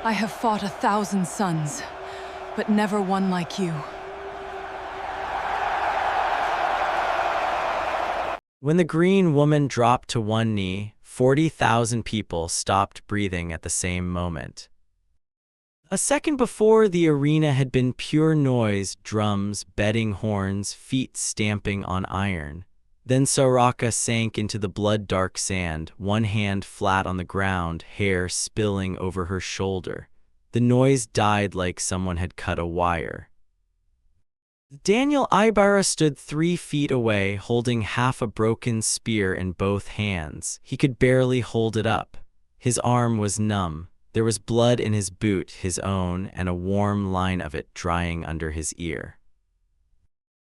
I have fought 1,000 suns, but never one like you. When the green woman dropped to one knee, 40,000 people stopped breathing at the same moment. A second before, the arena had been pure noise, drums, beating horns, feet stamping on iron. Then Siraka sank into the blood-dark sand, one hand flat on the ground, hair spilling over her shoulder. The noise died like someone had cut a wire. Daniel Ibarra stood 3 feet away, holding half a broken spear in both hands. He could barely hold it up. His arm was numb. There was blood in his boot, his own, and a warm line of it drying under his ear.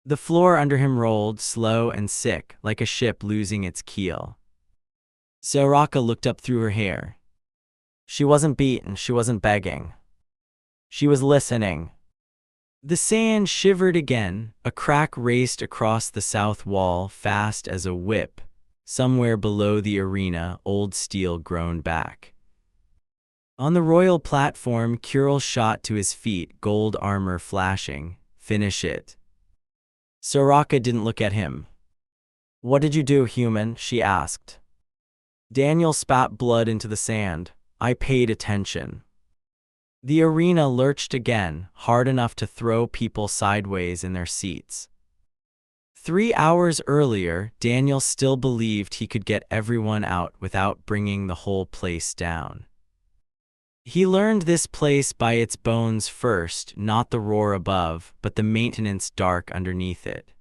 The floor under him rolled, slow and sick, like a ship losing its keel. Siraka looked up through her hair. She wasn't beaten, she wasn't begging. She was listening. The sand shivered again. A crack raced across the south wall, fast as a whip. Somewhere below the arena, old steel groaned back. On the royal platform, Kuril shot to his feet, gold armor flashing. Finish it. Siraka didn't look at him. What did you do, human? She asked. Daniel spat blood into the sand. I paid attention. The arena lurched again, hard enough to throw people sideways in their seats. 3 hours earlier, Daniel still believed he could get everyone out without bringing the whole place down. He learned this place by its bones first, not the roar above, but the maintenance dark underneath it.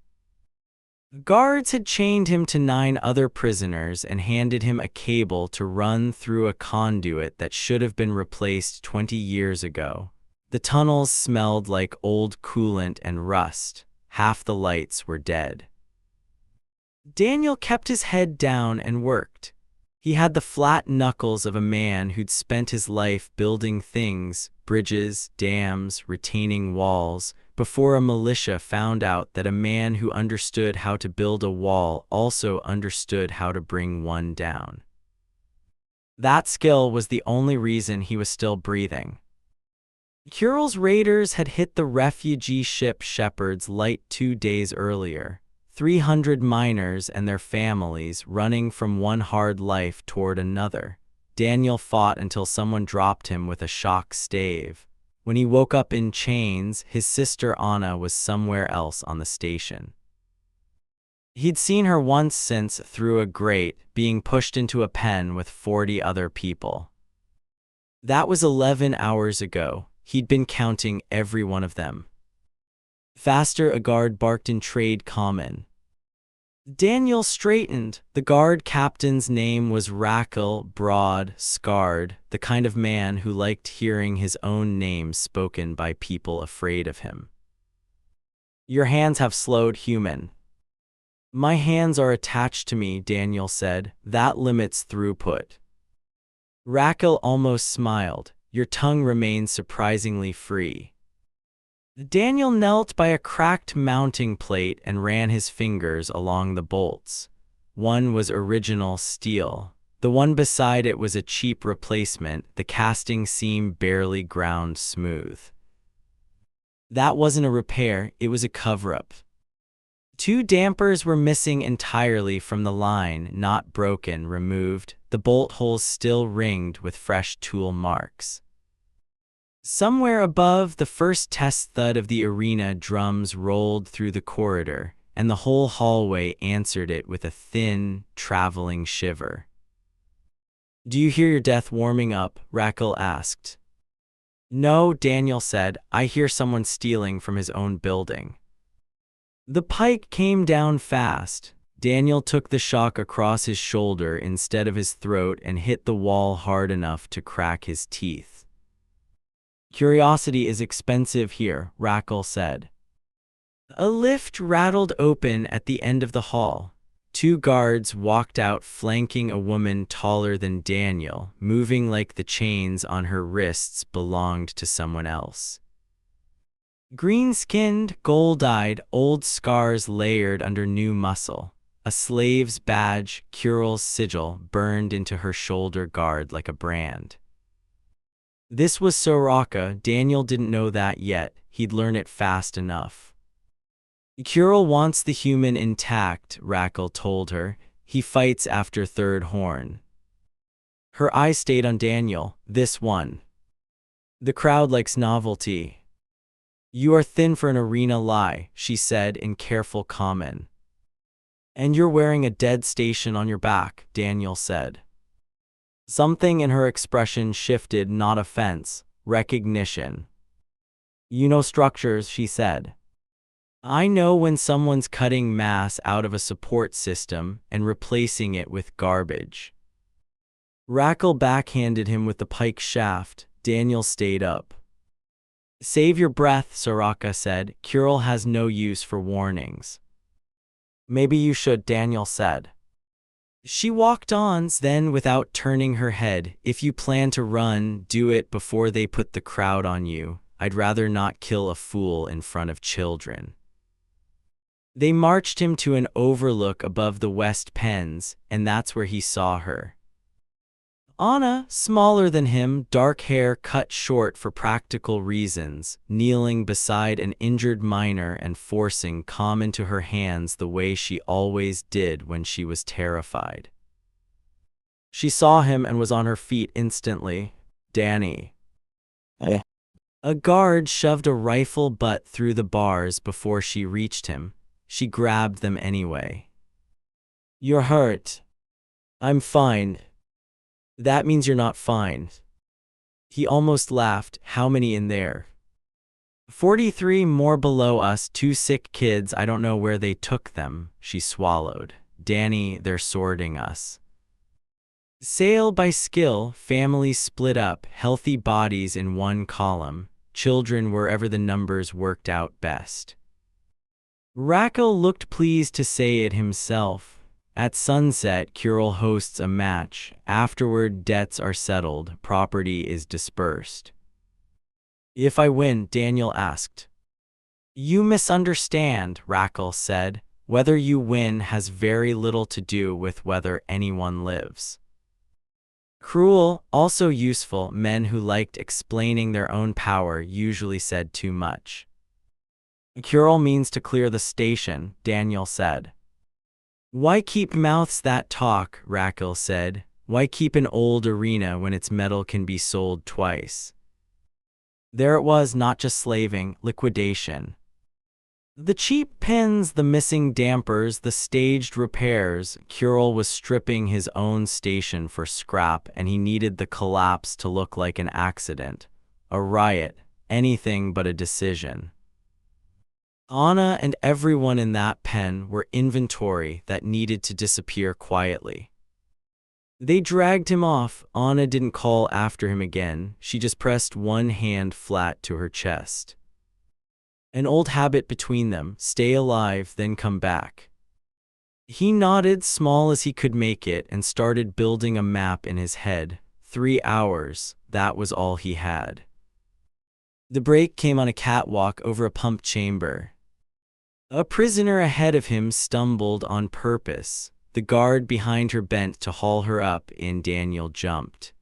Guards had chained him to 9 other prisoners and handed him a cable to run through a conduit that should have been replaced 20 years ago. The tunnels smelled like old coolant and rust. Half the lights were dead. Daniel kept his head down and worked. He had the flat knuckles of a man who'd spent his life building things, bridges, dams, retaining walls, before a militia found out that a man who understood how to build a wall also understood how to bring one down. That skill was the only reason he was still breathing. Kuril's raiders had hit the refugee ship Shepherd's Light 2 days earlier. 300 miners and their families running from one hard life toward another. Daniel fought until someone dropped him with a shock stave. When he woke up in chains, his sister Anna was somewhere else on the station. He'd seen her once since through a grate, being pushed into a pen with 40 other people. That was 11 hours ago. He'd been counting every one of them. Faster, a guard barked in trade common. Daniel straightened. The guard captain's name was Rakel, broad, scarred, the kind of man who liked hearing his own name spoken by people afraid of him. Your hands have slowed, human. My hands are attached to me, Daniel said. That limits throughput. Rakel almost smiled. Your tongue remains surprisingly free. Daniel knelt by a cracked mounting plate and ran his fingers along the bolts. One was original steel. The one beside it was a cheap replacement, the casting seam barely ground smooth. That wasn't a repair, it was a cover-up. 2 dampers were missing entirely from the line, not broken, removed, the bolt holes still ringed with fresh tool marks. Somewhere above, the first test thud of the arena drums rolled through the corridor, and the whole hallway answered it with a thin, traveling shiver. Do you hear your death warming up? Rakel asked. No, Daniel said. I hear someone stealing from his own building. The pike came down fast. Daniel took the shock across his shoulder instead of his throat and hit the wall hard enough to crack his teeth. Curiosity is expensive here, Rakel said. A lift rattled open at the end of the hall. 2 guards walked out flanking a woman taller than Daniel, moving like the chains on her wrists belonged to someone else. Green-skinned, gold-eyed, old scars layered under new muscle. A slave's badge, Kuril's sigil, burned into her shoulder guard like a brand. This was Siraka. Daniel didn't know that yet. He'd learn it fast enough. Kuril wants the human intact, Rakel told her. He fights after third horn. Her eyes stayed on Daniel. This one. The crowd likes novelty. You are thin for an arena lie, she said in careful comment. And you're wearing a dead station on your back, Daniel said. Something in her expression shifted, not offense, recognition. You know structures, she said. I know when someone's cutting mass out of a support system and replacing it with garbage. Rakel backhanded him with the pike shaft. Daniel stayed up. Save your breath, Siraka said. Kuril has no use for warnings. Maybe you should, Daniel said. She walked on, then without turning her head. If you plan to run, do it before they put the crowd on you. I'd rather not kill a fool in front of children. They marched him to an overlook above the West Pens, and that's where he saw her. Anna, smaller than him, dark hair cut short for practical reasons, kneeling beside an injured miner and forcing calm into her hands the way she always did when she was terrified. She saw him and was on her feet instantly. Danny. A guard shoved a rifle butt through the bars before she reached him. She grabbed them anyway. You're hurt. I'm fine. That means you're not fine. He almost laughed. How many in there? 43 more below us, 2 sick kids. I don't know where they took them. She swallowed. Danny, they're sorting us. Sale by skill, families split up, healthy bodies in one column, children wherever the numbers worked out best. Rakel looked pleased to say it himself. At sunset, Kuril hosts a match. Afterward, debts are settled, property is dispersed. If I win, Daniel asked. You misunderstand, Rakel said. Whether you win has very little to do with whether anyone lives. Cruel, also useful, men who liked explaining their own power usually said too much. Kuril means to clear the station, Daniel said. Why keep mouths that talk, Rakel said. Why keep an old arena when its metal can be sold twice? There it was, not just slaving, liquidation. The cheap pins, the missing dampers, the staged repairs. Kuril was stripping his own station for scrap, and he needed the collapse to look like an accident, a riot, anything but a decision. Anna and everyone in that pen were inventory that needed to disappear quietly. They dragged him off. Anna didn't call after him again. She just pressed one hand flat to her chest. An old habit between them, stay alive, then come back. He nodded, small as he could make it, and started building a map in his head. 3 hours, that was all he had. The break came on a catwalk over a pump chamber. A prisoner ahead of him stumbled on purpose. The guard behind her bent to haul her up, and Daniel jumped.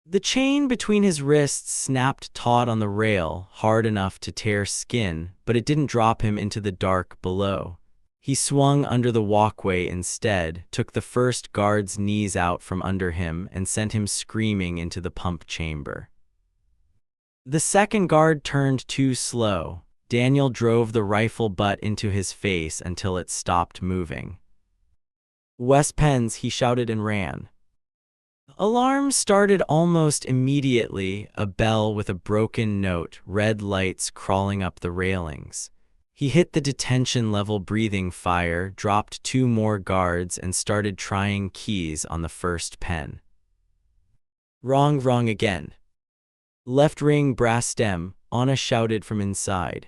The chain between his wrists snapped taut on the rail, hard enough to tear skin, but it didn't drop him into the dark below. He swung under the walkway instead, took the first guard's knees out from under him, and sent him screaming into the pump chamber. The second guard turned too slow. Daniel drove the rifle butt into his face until it stopped moving. West Pens, he shouted and ran. Alarms started almost immediately, a bell with a broken note, red lights crawling up the railings. He hit the detention level breathing fire, dropped 2 more guards, and started trying keys on the first pen. Wrong again. Left ring brass stem, Anna shouted from inside.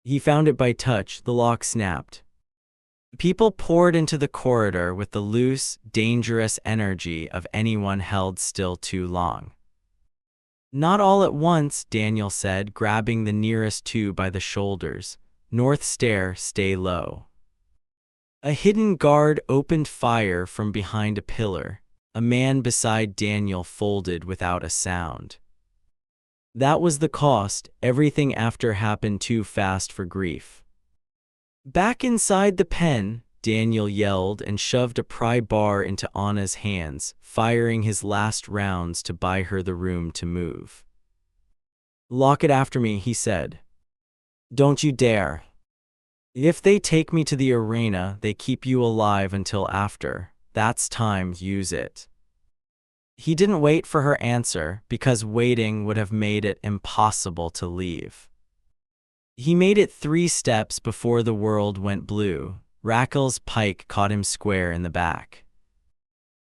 He found it by touch, the lock snapped. People poured into the corridor with the loose, dangerous energy of anyone held still too long. Not all at once, Daniel said, grabbing the nearest 2 by the shoulders. North stair, stay low. A hidden guard opened fire from behind a pillar. A man beside Daniel folded without a sound. That was the cost. Everything after happened too fast for grief. Back inside the pen, Daniel yelled and shoved a pry bar into Anna's hands, firing his last rounds to buy her the room to move. "Lock it after me," he said. "Don't you dare. If they take me to the arena, they keep you alive until after. That's time, use it." He didn't wait for her answer, because waiting would have made it impossible to leave. He made it 3 steps before the world went blue. Raquel's pike caught him square in the back.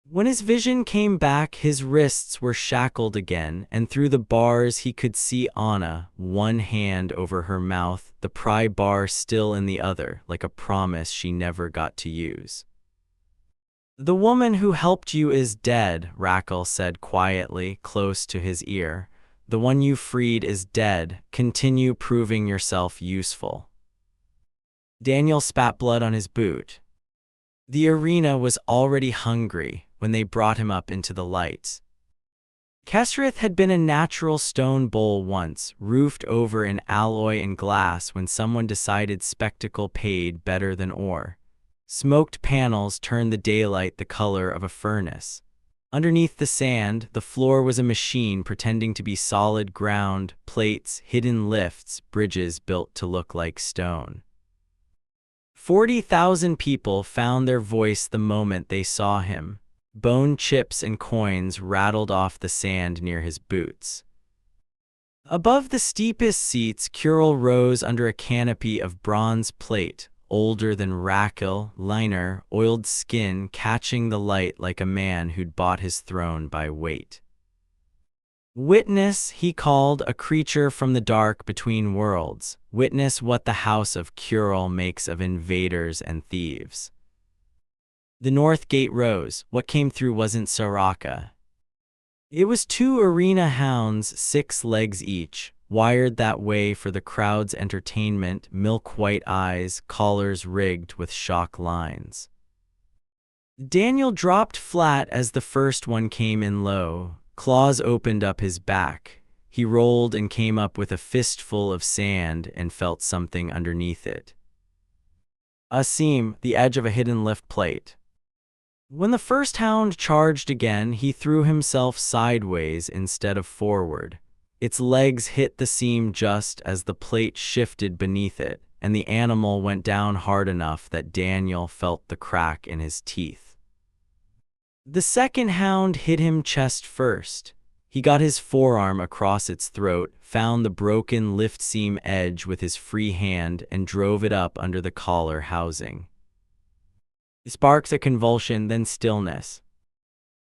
When his vision came back, his wrists were shackled again, and through the bars he could see Anna, one hand over her mouth, the pry bar still in the other, like a promise she never got to use. "The woman who helped you is dead," Raquel said quietly, close to his ear. "The one you freed is dead. Continue proving yourself useful." Daniel spat blood on his boot. The arena was already hungry when they brought him up into the lights. Kesrith had been a natural stone bowl once, roofed over in alloy and glass when someone decided spectacle paid better than ore. Smoked panels turned the daylight the color of a furnace. Underneath the sand, the floor was a machine pretending to be solid ground, plates, hidden lifts, bridges built to look like stone. 40,000 people found their voice the moment they saw him. Bone chips and coins rattled off the sand near his boots. Above the steepest seats, Kuril rose under a canopy of bronze plate, older than Raquel, liner, oiled skin catching the light like a man who'd bought his throne by weight. "Witness," he called, "a creature from the dark between worlds. Witness what the house of Kuril makes of invaders and thieves." The north gate rose. What came through wasn't Siraka. It was 2 arena hounds, 6 legs each, wired that way for the crowd's entertainment, milk-white eyes, collars rigged with shock lines. Daniel dropped flat as the first one came in low. Claws opened up his back. He rolled and came up with a fistful of sand and felt something underneath it. A seam, the edge of a hidden lift plate. When the first hound charged again, he threw himself sideways instead of forward. Its legs hit the seam just as the plate shifted beneath it, and the animal went down hard enough that Daniel felt the crack in his teeth. The second hound hit him chest first. He got his forearm across its throat, found the broken lift seam edge with his free hand, and drove it up under the collar housing. Sparks, a convulsion, then stillness.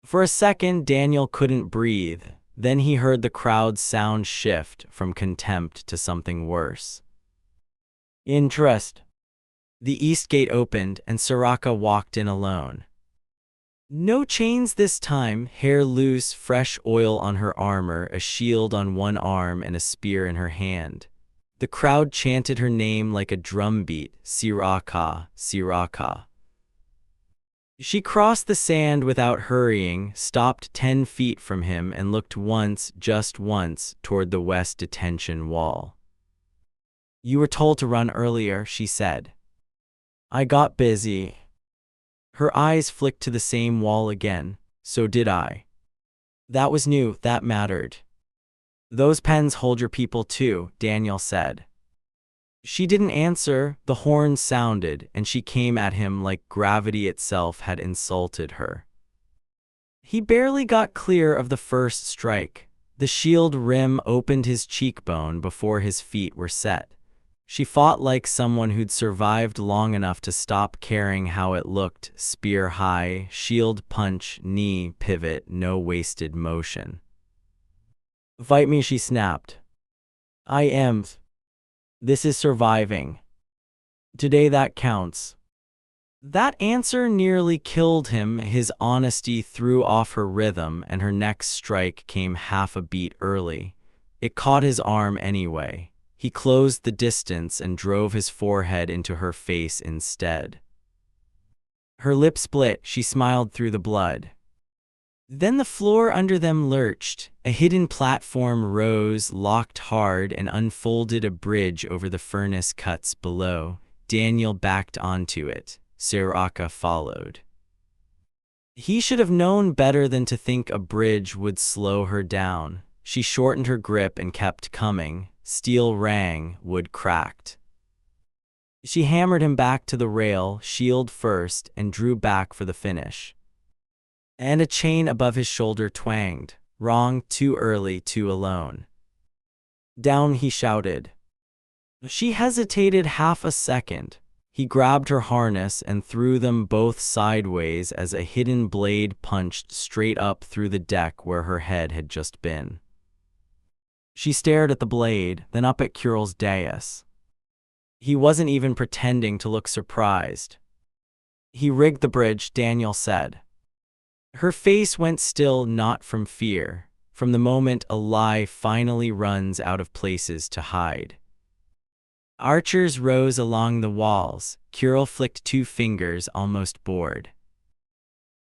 For a second, Daniel couldn't breathe. Then he heard the crowd's sound shift from contempt to something worse. Interest. The east gate opened, and Siraka walked in alone. No chains this time, hair loose, fresh oil on her armor, a shield on one arm and a spear in her hand. The crowd chanted her name like a drumbeat, Siraka, Siraka. She crossed the sand without hurrying, stopped 10 feet from him, and looked once, just once, toward the west detention wall. "You were told to run earlier," she said. "I got busy." Her eyes flicked to the same wall again. "So did I." That was new, that mattered. "Those pens hold your people too," Daniel said. She didn't answer. The horn sounded, and she came at him like gravity itself had insulted her. He barely got clear of the first strike. The shield rim opened his cheekbone before his feet were set. She fought like someone who'd survived long enough to stop caring how it looked, spear high, shield punch, knee, pivot, no wasted motion. "Fight me," she snapped. "I am. This is surviving. Today that counts." That answer nearly killed him. His honesty threw off her rhythm, and her next strike came half a beat early. It caught his arm anyway. He closed the distance and drove his forehead into her face instead. Her lip split. She smiled through the blood. Then the floor under them lurched. A hidden platform rose, locked hard, and unfolded a bridge over the furnace cuts below. Daniel backed onto it. Siraka followed. He should have known better than to think a bridge would slow her down. She shortened her grip and kept coming. Steel rang, wood cracked. She hammered him back to the rail, shield first, and drew back for the finish. And a chain above his shoulder twanged. Wrong, too early, too alone. Down, he shouted. She hesitated half a second. He grabbed her harness and threw them both sideways as a hidden blade punched straight up through the deck where her head had just been. She stared at the blade, then up at Kural's dais. He wasn't even pretending to look surprised. He rigged the bridge, Daniel said. Her face went still, not from fear, from the moment a lie finally runs out of places to hide. Archers rose along the walls. Kural flicked 2 fingers, almost bored.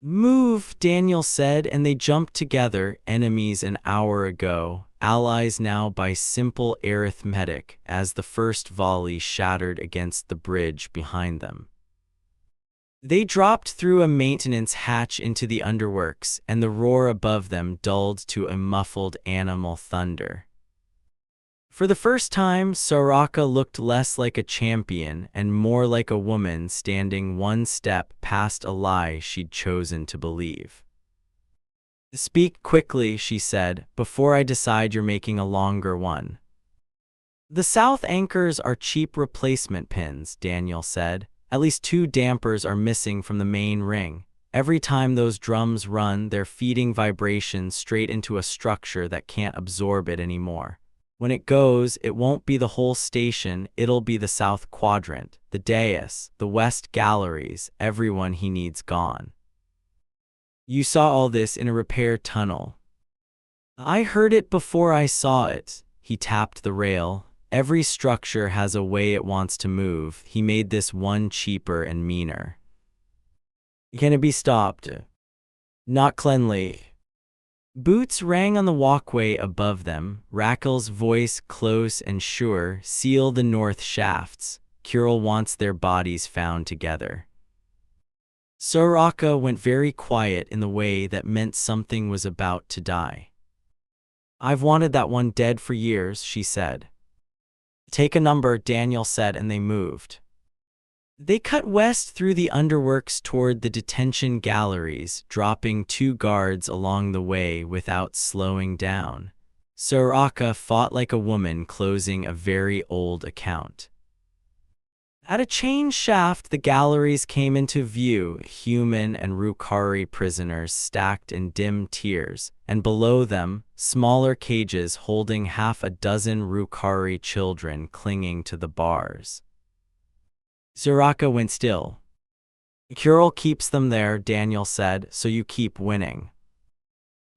Move, Daniel said, and they jumped together, enemies an hour ago, allies now by simple arithmetic, as the first volley shattered against the bridge behind them. They dropped through a maintenance hatch into the underworks, and the roar above them dulled to a muffled animal thunder. For the first time, Siraka looked less like a champion and more like a woman standing one step past a lie she'd chosen to believe. Speak quickly, she said, before I decide you're making a longer one. The south anchors are cheap replacement pins, Daniel said. At least 2 dampers are missing from the main ring. Every time those drums run, they're feeding vibration straight into a structure that can't absorb it anymore. When it goes, it won't be the whole station, it'll be the south quadrant, the dais, the west galleries, everyone he needs gone. You saw all this in a repair tunnel. I heard it before I saw it. He tapped the rail. Every structure has a way it wants to move. He made this one cheaper and meaner. Can it be stopped? Not cleanly. Boots rang on the walkway above them. Rakel's voice, close and sure, seal the north shafts. Kural wants their bodies found together. Siraka went very quiet in the way that meant something was about to die. I've wanted that one dead for years, she said. Take a number, Daniel said, and they moved. They cut west through the underworks toward the detention galleries, dropping 2 guards along the way without slowing down. Siraka fought like a woman closing a very old account. At a chain shaft, the galleries came into view, human and Rukari prisoners stacked in dim tiers, and below them, smaller cages holding half a dozen Rukari children clinging to the bars. Siraka went still. Kural keeps them there, Daniel said, so you keep winning.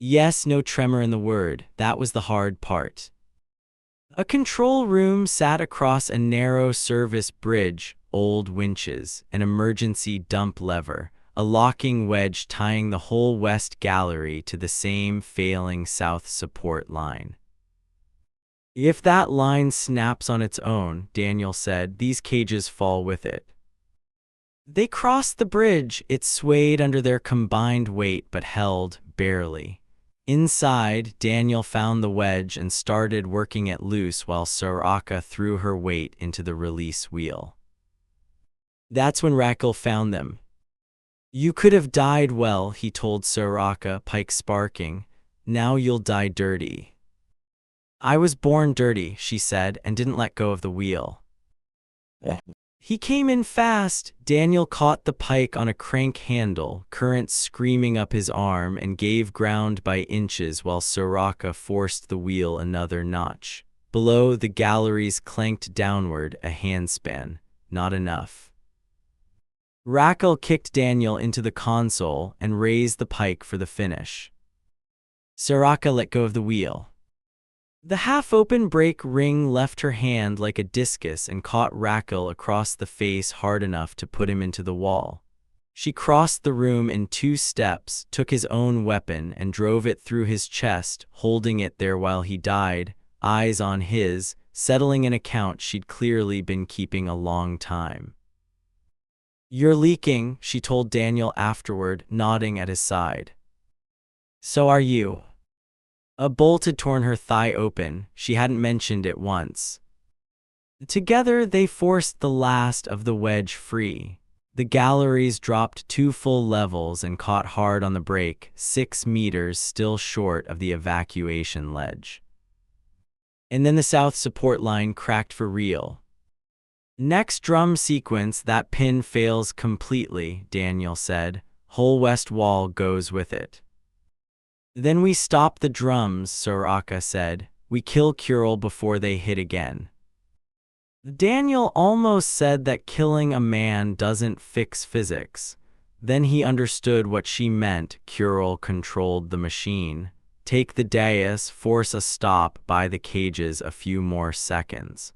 Yes, no tremor in the word, that was the hard part. A control room sat across a narrow service bridge, old winches, an emergency dump lever, a locking wedge tying the whole west gallery to the same failing south support line. If that line snaps on its own, Daniel said, these cages fall with it. They crossed the bridge. It swayed under their combined weight but held, barely. Inside, Daniel found the wedge and started working it loose while Siraka threw her weight into the release wheel. That's when Rakel found them. You could have died well, he told Siraka, pike sparking. Now you'll die dirty. I was born dirty, she said, and didn't let go of the wheel. He came in fast. Daniel caught the pike on a crank handle, current screaming up his arm, and gave ground by inches while Siraka forced the wheel another notch. Below, the galleries clanked downward, a handspan. Not enough. Rakel kicked Daniel into the console and raised the pike for the finish. Siraka let go of the wheel. The half-open brake ring left her hand like a discus and caught Rakel across the face hard enough to put him into the wall. She crossed the room in 2 steps, took his own weapon, and drove it through his chest, holding it there while he died, eyes on his, settling an account she'd clearly been keeping a long time. "You're leaking," she told Daniel afterward, nodding at his side. "So are you." A bolt had torn her thigh open. She hadn't mentioned it once. Together they forced the last of the wedge free. The galleries dropped 2 full levels and caught hard on the brake, 6 meters still short of the evacuation ledge. And then the south support line cracked for real. "Next drum sequence, that pin fails completely," Daniel said. "Whole west wall goes with it." "Then we stop the drums," Siraka said. "We kill Kuril before they hit again." Daniel almost said that killing a man doesn't fix physics. Then he understood what she meant. Kuril controlled the machine. Take the dais, force a stop, buy the cages a few more seconds.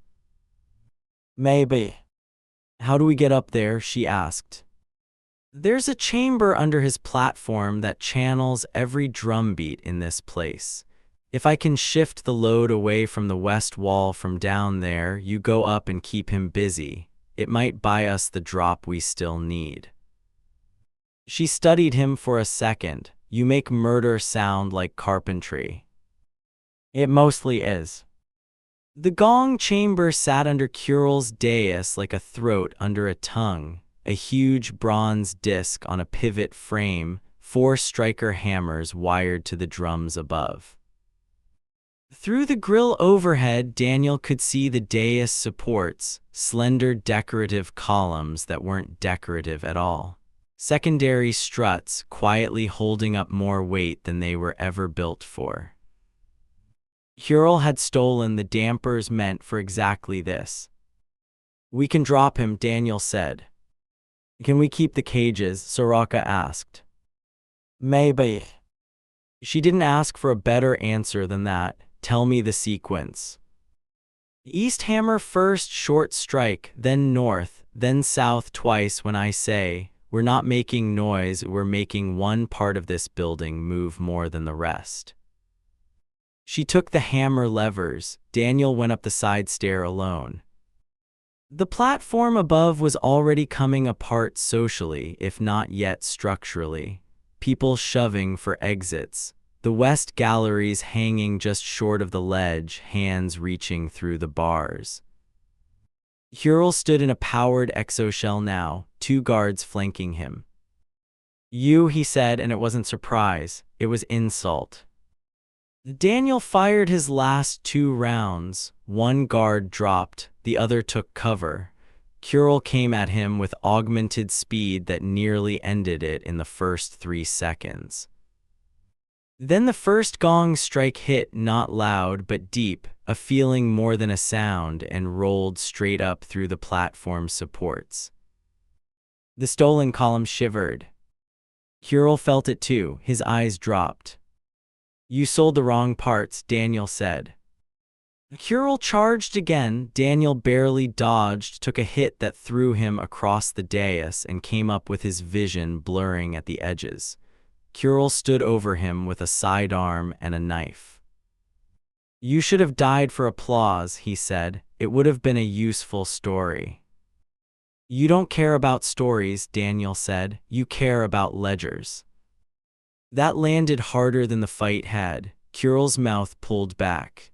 "Maybe." "How do we get up there?" she asked. "There's a chamber under his platform that channels every drumbeat in this place. If I can shift the load away from the west wall from down there, you go up and keep him busy. It might buy us the drop we still need." She studied him for a second. "You make murder sound like carpentry." "It mostly is." The gong chamber sat under Kuril's dais like a throat under a tongue, a huge bronze disc on a pivot frame, 4 striker hammers wired to the drums above. Through the grill overhead, Daniel could see the dais supports, slender decorative columns that weren't decorative at all. Secondary struts quietly holding up more weight than they were ever built for. Kuril had stolen the dampers meant for exactly this. "We can drop him," Daniel said. "Can we keep the cages?" Siraka asked. "Maybe." She didn't ask for a better answer than that. "Tell me the sequence." "East hammer first, short strike, then north, then south twice. When I say, we're not making noise, we're making one part of this building move more than the rest." She took the hammer levers. Daniel went up the side stair alone. The platform above was already coming apart socially, if not yet structurally. People shoving for exits. The west galleries hanging just short of the ledge, hands reaching through the bars. Kuril stood in a powered exoshell now, 2 guards flanking him. "You," he said, and it wasn't surprise, it was insult. Daniel fired his last 2 rounds. 1 guard dropped, the other took cover. Kuril came at him with augmented speed that nearly ended it in the first 3 seconds. Then the first gong strike hit, not loud but deep, a feeling more than a sound, and rolled straight up through the platform supports. The stolen column shivered. Kuril felt it too, his eyes dropped. "You sold the wrong parts," Daniel said. Kuril charged again. Daniel barely dodged, took a hit that threw him across the dais, and came up with his vision blurring at the edges. Kuril stood over him with a sidearm and a knife. "You should have died for applause," he said. "It would have been a useful story." "You don't care about stories," Daniel said. "You care about ledgers." That landed harder than the fight had. Kuril's mouth pulled back.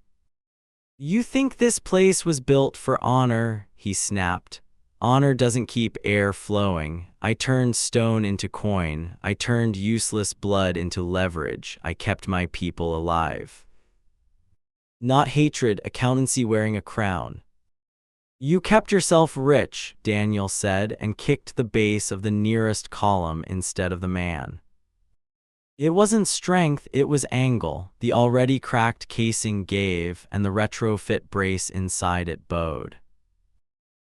"You think this place was built for honor," he snapped. "Honor doesn't keep air flowing. I turned stone into coin. I turned useless blood into leverage. I kept my people alive. Not hatred, accountancy wearing a crown." "You kept yourself rich," Daniel said, and kicked the base of the nearest column instead of the man. It wasn't strength, it was angle. The already cracked casing gave, and the retrofit brace inside it bowed.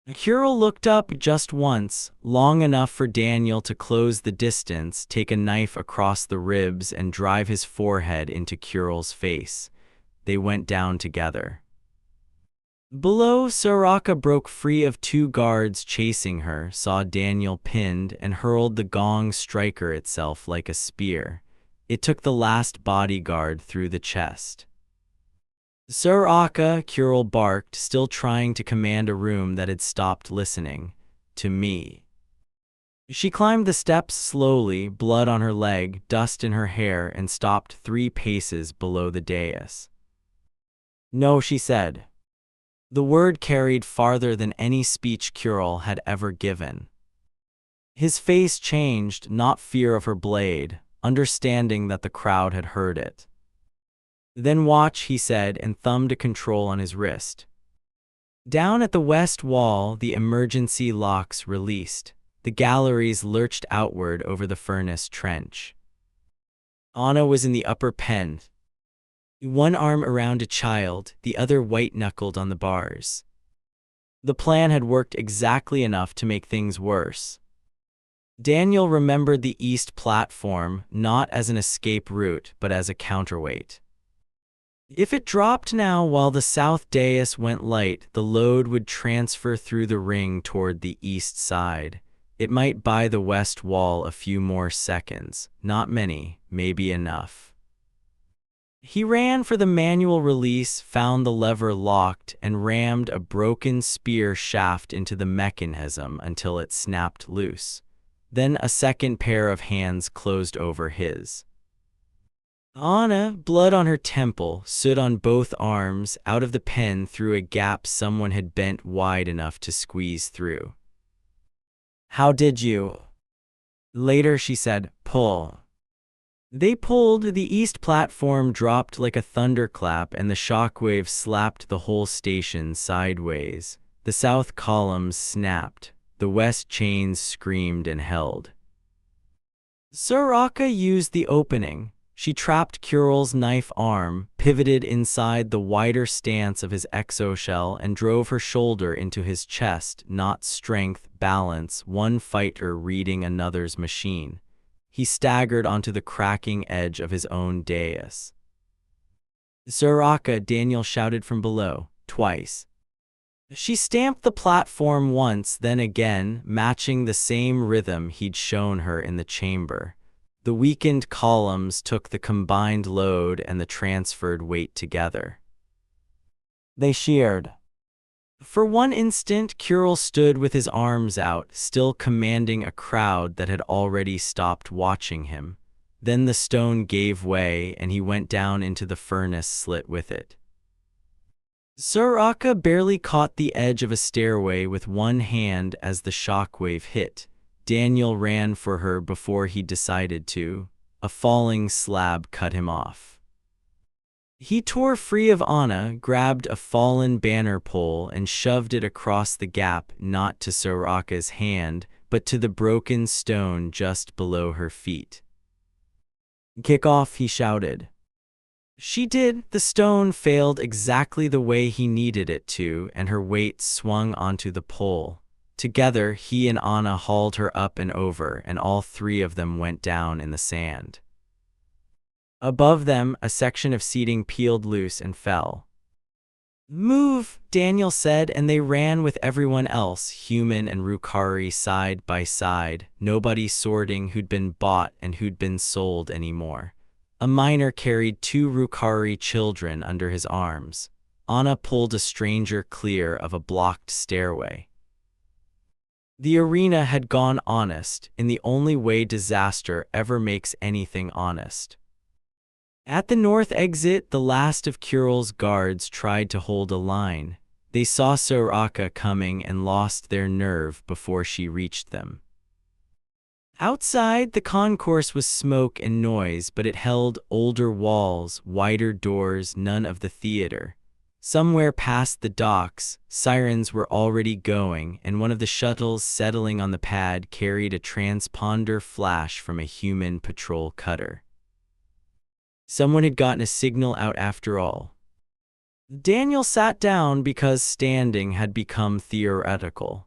Kuril looked up just once, long enough for Daniel to close the distance, take a knife across the ribs, and drive his forehead into Kuril's face. They went down together. Below, Siraka broke free of two guards chasing her, saw Daniel pinned, and hurled the gong striker itself like a spear. It took the last bodyguard through the chest. Siraka, Kuril barked, still trying to command a room that had stopped listening. To me. She climbed the steps slowly, blood on her leg, dust in her hair, and stopped 3 paces below the dais. No, she said. The word carried farther than any speech Kuril had ever given. His face changed, not fear of her blade, understanding that the crowd had heard it. Then watch, he said, and thumbed a control on his wrist. Down at the west wall, the emergency locks released. The galleries lurched outward over the furnace trench. Anna was in the upper pen, one arm around a child, the other white-knuckled on the bars. The plan had worked exactly enough to make things worse. Daniel remembered the east platform, not as an escape route, but as a counterweight. If it dropped now while the south dais went light, the load would transfer through the ring toward the east side. It might buy the west wall a few more seconds, not many, maybe enough. He ran for the manual release, found the lever locked, and rammed a broken spear shaft into the mechanism until it snapped loose. Then a second pair of hands closed over his. Anna, blood on her temple, stood on both arms, out of the pen through a gap someone had bent wide enough to squeeze through. How did you? Later she said, pull. They pulled, the east platform dropped like a thunderclap and the shockwave slapped the whole station sideways. The south columns snapped. The west chains screamed and held. Siraka used the opening. She trapped Kuril's knife arm, pivoted inside the wider stance of his exoshell, and drove her shoulder into his chest, not strength, balance, one fighter reading another's machine. He staggered onto the cracking edge of his own dais. Siraka, Daniel shouted from below, twice. She stamped the platform once, then again, matching the same rhythm he'd shown her in the chamber. The weakened columns took the combined load and the transferred weight together. They sheared. For one instant, Kuril stood with his arms out, still commanding a crowd that had already stopped watching him. Then the stone gave way, and he went down into the furnace slit with it. Siraka barely caught the edge of a stairway with one hand as the shockwave hit. Daniel ran for her before he decided to. A falling slab cut him off. He tore free of Anna, grabbed a fallen banner pole and shoved it across the gap, not to Siraka's hand, but to the broken stone just below her feet. Kick off, he shouted. She did. The stone failed exactly the way he needed it to, and her weight swung onto the pole. Together, he and Anna hauled her up and over, and all 3 of them went down in the sand. Above them, a section of seating peeled loose and fell. Move, Daniel said, and they ran with everyone else, human and Rukari side by side, nobody sorting who'd been bought and who'd been sold anymore. A miner carried 2 Rukari children under his arms. Anna pulled a stranger clear of a blocked stairway. The arena had gone honest, in the only way disaster ever makes anything honest. At the north exit, the last of Kuril's guards tried to hold a line. They saw Siraka coming and lost their nerve before she reached them. Outside, the concourse was smoke and noise, but it held older walls, wider doors, none of the theater. Somewhere past the docks, sirens were already going, and one of the shuttles settling on the pad carried a transponder flash from a human patrol cutter. Someone had gotten a signal out after all. Daniel sat down because standing had become theoretical.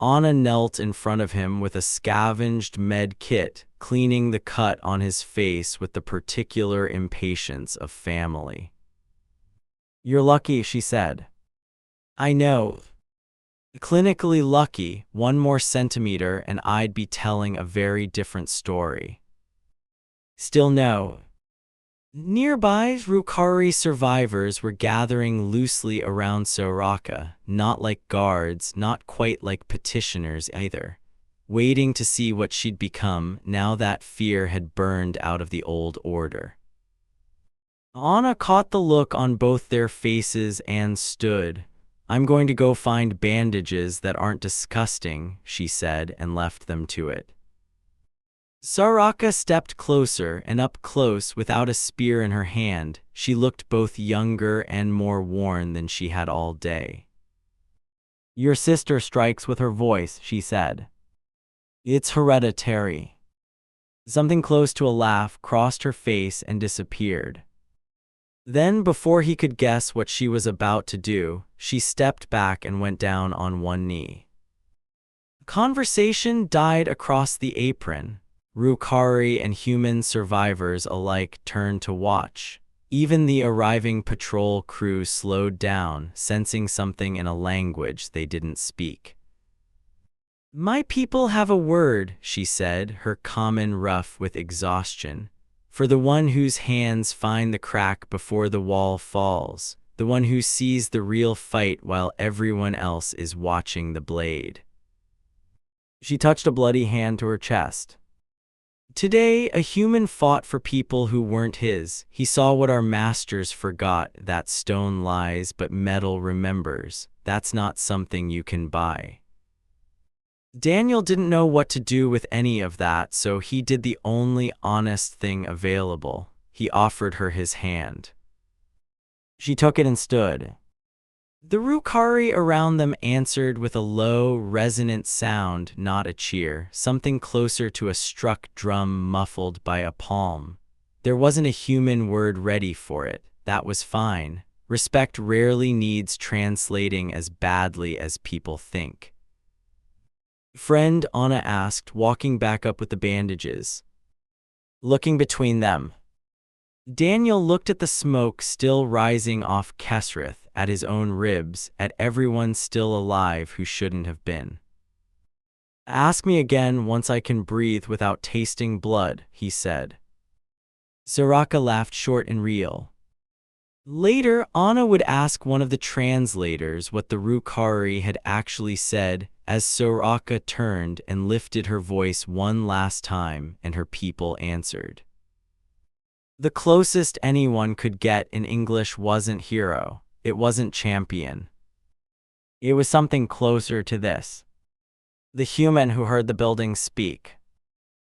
Anna knelt in front of him with a scavenged med kit, cleaning the cut on his face with the particular impatience of family. You're lucky, she said. I know. Clinically lucky, one more centimeter and I'd be telling a very different story. Still no. Nearby, Rukari survivors were gathering loosely around Siraka, not like guards, not quite like petitioners either, waiting to see what she'd become now that fear had burned out of the old order. Anna caught the look on both their faces and stood. "I'm going to go find bandages that aren't disgusting," she said, and left them to it. Siraka stepped closer, and up close without a spear in her hand. She looked both younger and more worn than she had all day. "Your sister strikes with her voice," she said. "It's hereditary." Something close to a laugh crossed her face and disappeared. Then, before he could guess what she was about to do, she stepped back and went down on one knee. Conversation died across the apron. Rukari and human survivors alike turned to watch. Even the arriving patrol crew slowed down, sensing something in a language they didn't speak. "My people have a word," she said, her common rough with exhaustion, "for the one whose hands find the crack before the wall falls, the one who sees the real fight while everyone else is watching the blade." She touched a bloody hand to her chest. "Today, a human fought for people who weren't his. He saw what our masters forgot, that stone lies but metal remembers. That's not something you can buy." Daniel didn't know what to do with any of that, so he did the only honest thing available. He offered her his hand. She took it and stood. The Rukari around them answered with a low, resonant sound, not a cheer, something closer to a struck drum muffled by a palm. There wasn't a human word ready for it. That was fine. Respect rarely needs translating as badly as people think. "Friend?" Anna asked, walking back up with the bandages. Looking between them. Daniel looked at the smoke still rising off Kesrith, at his own ribs, at everyone still alive who shouldn't have been. "Ask me again once I can breathe without tasting blood," he said. Siraka laughed short and real. Later, Anna would ask one of the translators what the Rukari had actually said, as Siraka turned and lifted her voice one last time, and her people answered. The closest anyone could get in English wasn't hero. It wasn't champion. It was something closer to this. The human who heard the building speak.